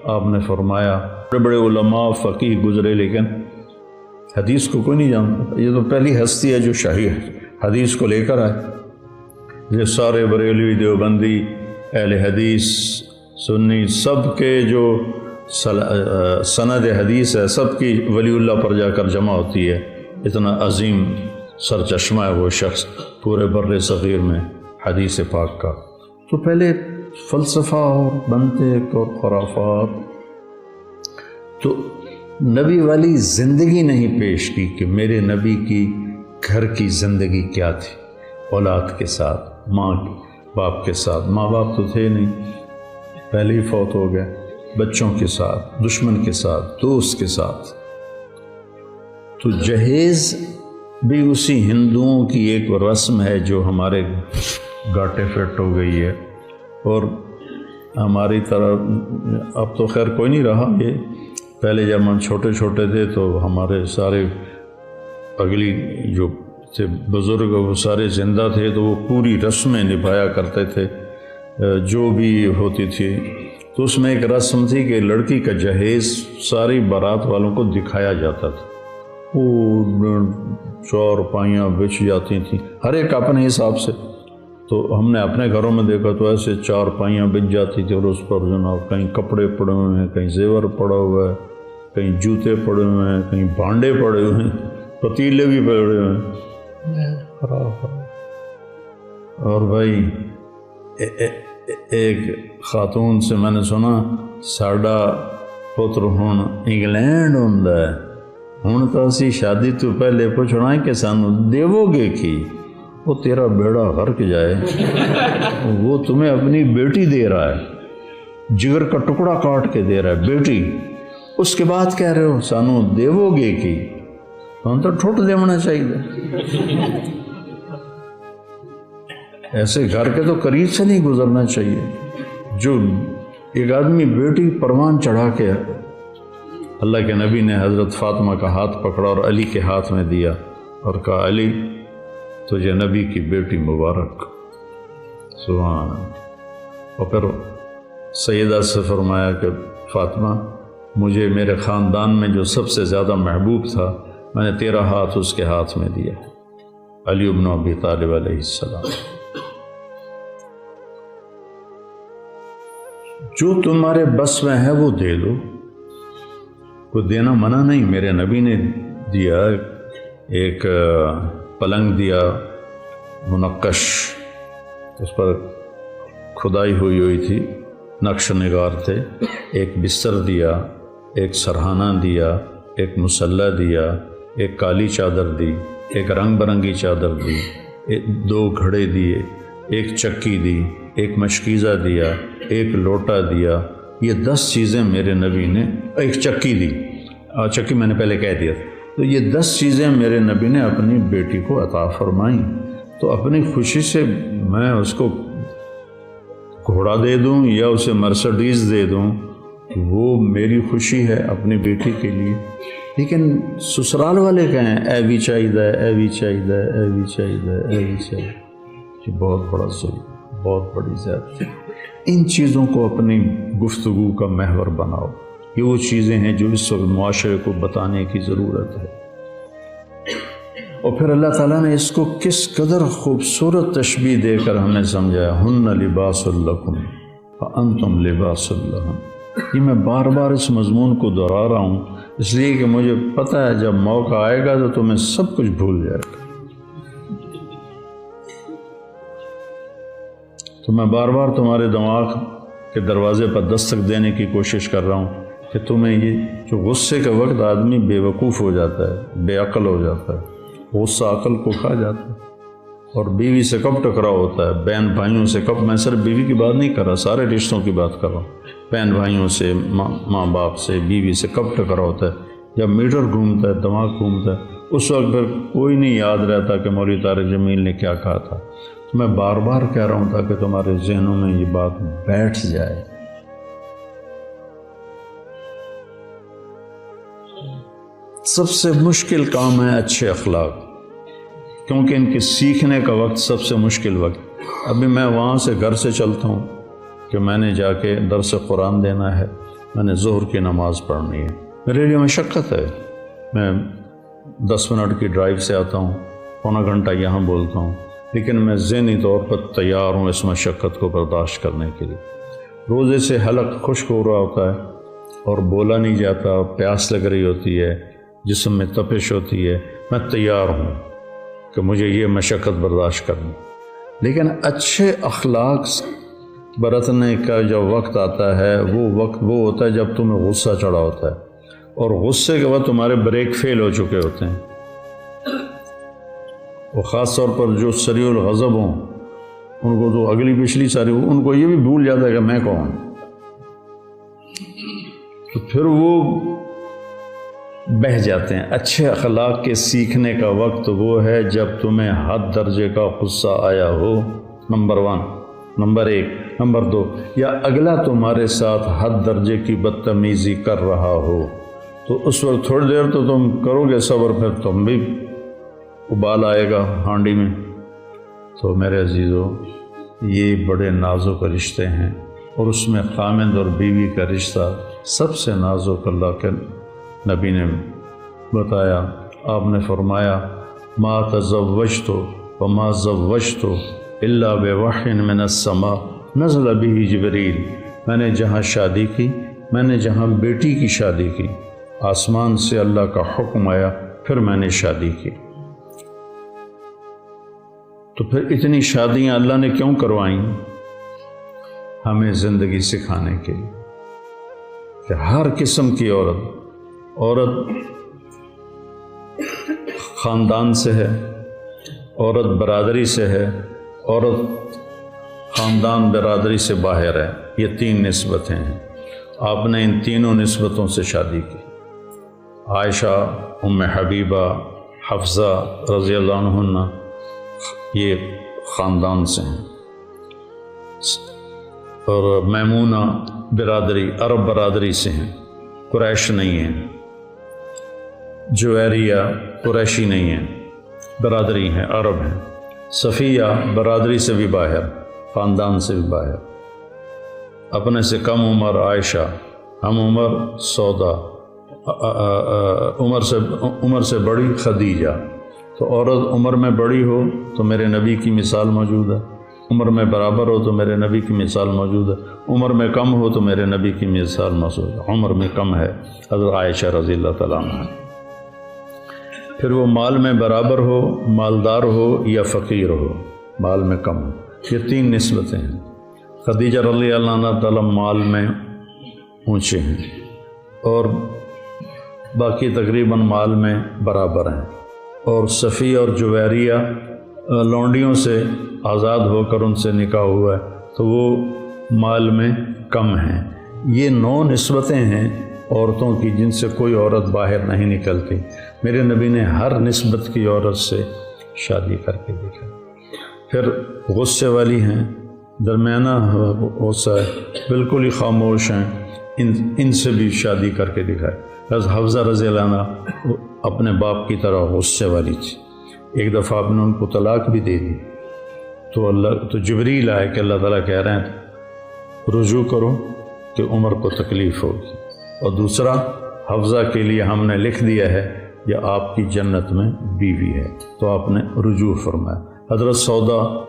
آپ نے فرمایا بڑے بڑے علماء فقیہ گزرے لیکن حدیث کو کوئی نہیں جانتا. یہ تو پہلی ہستی ہے جو شاہی حدیث کو لے کر آئے. یہ سارے بریلوی دیوبندی اہل حدیث سنی سب کے جو سند حدیث ہے سب کی ولی اللہ پر جا کر جمع ہوتی ہے. اتنا عظیم سرچشمہ ہے وہ شخص پورے بر صغیر میں حدیث پاک کا. تو پہلے فلسفہ اور منطق اور خرافات، تو نبی والی زندگی نہیں پیش کی کہ میرے نبی کی گھر کی زندگی کیا تھی، اولاد کے ساتھ، ماں باپ کے ساتھ. ماں باپ تو تھے نہیں، پہلے ہی فوت ہو گئے. بچوں کے ساتھ، دشمن کے ساتھ، دوست کے ساتھ. تو جہیز بھی اسی ہندوؤں کی ایک رسم ہے جو ہمارے گاٹے فٹ ہو گئی ہے. اور ہماری طرح اب تو خیر کوئی نہیں رہا. یہ پہلے جب ہم چھوٹے چھوٹے تھے تو ہمارے سارے اگلی جو تھے بزرگ وہ سارے زندہ تھے تو وہ پوری رسمیں نبھایا کرتے تھے جو بھی ہوتی تھی. تو اس میں ایک رسم تھی کہ لڑکی کا جہیز ساری بارات والوں کو دکھایا جاتا تھا. وہ چور پائیاں بچ جاتی تھیں ہر ایک اپنے حساب سے. تو ہم نے اپنے گھروں میں دیکھا تو ایسے 4 پائیاں بچ جاتی تھی اور اس پر جناب کہیں کپڑے پڑے ہوئے ہیں، کہیں زیور پڑا ہوا ہے، کہیں جوتے پڑے ہوئے ہیں، کہیں بھانڈے پڑے ہوئے ہیں، پتیلے بھی پڑے ہوئے ہیں. اور بھائی ایک خاتون سے میں نے سنا ساڈا پتر ہن انگلینڈ ہوندا ہے، ہن تو اسی شادی تو پہلے پوچھنا ہے کہ سانو دیو گے کی. وہ تیرا بیڑا غرق جائے، وہ تمہیں اپنی بیٹی دے رہا ہے، جگر کا ٹکڑا کاٹ کے دے رہا ہے بیٹی، اس کے بعد کہہ رہے ہو سانو دیو گے کی. ہم تو ٹھٹ دیونا چاہیے. ایسے گھر کے تو قریب سے نہیں گزرنا چاہیے. جو ایک آدمی بیٹی پروان چڑھا کے اللہ کے نبی نے حضرت فاطمہ کا ہاتھ پکڑا اور علی کے ہاتھ میں دیا اور کہا علی تجھے نبی کی بیٹی مبارک. سبحان اللہ. اور پھر سیدہ سے فرمایا کہ فاطمہ مجھے میرے خاندان میں جو سب سے زیادہ محبوب تھا میں نے تیرا ہاتھ اس کے ہاتھ میں دیا، علی بن ابی طالب علیہ السلام. جو تمہارے بس میں ہے وہ دے دو، کوئی دینا منع نہیں. میرے نبی نے دیا، ایک پلنگ دیا منقش، اس پر کھدائی ہوئی تھی، نقش نگار تھے. ایک بستر دیا، ایک سرہانہ دیا، ایک مسلح دیا، ایک کالی چادر دی، ایک رنگ برنگی چادر دی، 2 گھڑے دیے، ایک چکی دی، ایک مشکیزہ دیا، ایک لوٹا دیا. یہ 10 چیزیں میرے نبی نے، ایک چکی دی، چکی میں نے پہلے کہہ دیا. تو یہ 10 چیزیں میرے نبی نے اپنی بیٹی کو عطا فرمائیں. تو اپنی خوشی سے میں اس کو گھوڑا دے دوں یا اسے مرسڈیز دے دوں، وہ میری خوشی ہے اپنی بیٹی کے لیے. لیکن سسرال والے کہیں اے بھی چاہیے، اے بھی چاہیے، اے بھی چاہیے، اے بھی چاہیے. یہ بہت بڑا ظلم، بہت بڑی زیادتی. ان چیزوں کو اپنی گفتگو کا محور بناؤ. یہ وہ چیزیں ہیں جو اس وقت معاشرے کو بتانے کی ضرورت ہے. اور پھر اللہ تعالیٰ نے اس کو کس قدر خوبصورت تشبیہ دے کر ہمیں سمجھایا. ہن لباس لکم وانتم لباس لہن. یہ میں بار بار اس مضمون کو دہرا رہا ہوں اس لیے کہ مجھے پتہ ہے جب موقع آئے گا تو تمہیں سب کچھ بھول جائے گا. تو میں بار بار تمہارے دماغ کے دروازے پر دستک دینے کی کوشش کر رہا ہوں کہ تمہیں یہ جو غصے کے وقت آدمی بے وقوف ہو جاتا ہے، بے عقل ہو جاتا ہے، غصہ عقل کو کھا جاتا ہے. اور بیوی سے کب ٹکراؤ ہوتا ہے، بہن بھائیوں سے کب، میں صرف بیوی کی بات نہیں کر رہا، سارے رشتوں کی بات کر رہا ہوں. بہن بھائیوں سے، ماں باپ سے، بیوی سے کب ٹکراؤ ہوتا ہے، جب میٹر گھومتا ہے، دماغ گھومتا ہے. اس وقت پھر کوئی نہیں یاد رہتا کہ مولوی طارق جمیل نے کیا کہا تھا. تو میں بار بار کہہ رہا ہوں تاکہ تمہارے ذہنوں میں یہ بات بیٹھ جائے. سب سے مشکل کام ہے اچھے اخلاق، کیونکہ ان کے سیکھنے کا وقت سب سے مشکل وقت. ابھی میں وہاں سے گھر سے چلتا ہوں کہ میں نے جا کے درس قرآن دینا ہے، میں نے ظہر کی نماز پڑھنی ہے. میرے لیے مشقت ہے. میں 10 منٹ کی ڈرائیو سے آتا ہوں، پونا گھنٹہ یہاں بولتا ہوں، لیکن میں ذہنی طور پر تیار ہوں اس مشقت کو برداشت کرنے کے لیے. روزے سے حلق خشک ہو رہا ہوتا ہے اور بولا نہیں جاتا، پیاس لگ رہی ہوتی ہے، جسم میں تپش ہوتی ہے. میں تیار ہوں کہ مجھے یہ مشقت برداشت کرنی. لیکن اچھے اخلاق برتنے کا جب وقت آتا ہے، وہ وقت وہ ہوتا ہے جب تمہیں غصہ چڑھا ہوتا ہے اور غصے کے بعد تمہارے بریک فیل ہو چکے ہوتے ہیں. وہ خاص طور پر جو سریع الغضب ہوں، ان کو تو اگلی پچھلی ساری ان کو یہ بھی بھول جاتا ہے کہ میں کون. تو پھر وہ بہہ جاتے ہیں. اچھے اخلاق کے سیکھنے کا وقت وہ ہے جب تمہیں حد درجے کا غصہ آیا ہو، نمبر 1، نمبر 1، نمبر 2، یا اگلا تمہارے ساتھ حد درجے کی بدتمیزی کر رہا ہو. تو اس وقت تھوڑی دیر تو تم کرو گے صبر، پھر تم بھی ابال آئے گا ہانڈی میں. تو میرے عزیزو، یہ بڑے نازک رشتے ہیں، اور اس میں خامند اور بیوی کا رشتہ سب سے نازک. اللہ کے نبی نے بتایا، آپ نے فرمایا، ما تزوجت وما زوجت الا بوحی من السماء نزل به جبریل. میں نے جہاں شادی کی، میں نے جہاں بیٹی کی شادی کی، آسمان سے اللہ کا حکم آیا، پھر میں نے شادی کی. تو پھر اتنی شادیاں اللہ نے کیوں کروائیں؟ ہمیں زندگی سکھانے کے لیے کہ ہر قسم کی عورت خاندان سے ہے، عورت برادری سے ہے، عورت خاندان برادری سے باہر ہے. یہ 3 نسبتیں ہیں. آپ نے ان تینوں نسبتوں سے شادی کی. عائشہ، ام حبیبہ، حفصہ رضی اللہ عنہن یہ خاندان سے ہیں، اور میمونہ برادری عرب برادری سے ہیں، قریش نہیں ہیں. جویریہ قریشی نہیں ہیں، برادری ہیں، عرب ہیں. صفیہ برادری سے بھی باہر، خاندان سے بھی باہر. اپنے سے کم عمر عائشہ، ہم عمر سودا، عمر سے بڑی خدیجہ. تو عورت عمر میں بڑی ہو تو میرے نبی کی مثال موجود ہے، عمر میں برابر ہو تو میرے نبی کی مثال موجود ہے، عمر میں کم ہو تو میرے نبی کی مثال موجود ہے. عمر میں کم ہے حضرت عائشہ رضی اللہ تعالیٰ عنہ. پھر وہ مال میں برابر ہو، مالدار ہو یا فقیر ہو، مال میں کم ہو. یہ 3 نسبتیں ہیں. خدیجہ رضی اللہ عنہ تعالیٰ مال میں اونچے ہیں، اور باقی تقریباً مال میں برابر ہیں. اور صفیہ اور جویریہ لونڈیوں سے آزاد ہو کر ان سے نکاح ہوا ہے، تو وہ مال میں کم ہیں. یہ 9 نسبتیں ہیں عورتوں کی جن سے کوئی عورت باہر نہیں نکلتی. میرے نبی نے ہر نسبت کی عورت سے شادی کر کے دیکھا. پھر غصے والی ہیں، درمیانہ غصہ ہے، بالکل ہی خاموش ہیں، ان سے بھی شادی کر کے دکھائے. حفصہ رضی اللہ عنہ اپنے باپ کی طرح غصے والی تھی. ایک دفعہ آپ نے ان کو طلاق بھی دے دی. تو جبریل آئے کہ اللہ تعالیٰ کہہ رہے ہیں رجوع کرو کہ عمر کو تکلیف ہوگی، اور دوسرا حفصہ کے لیے ہم نے لکھ دیا ہے یہ آپ کی جنت میں بیوی ہے. تو آپ نے رجوع فرمایا. حضرت سودا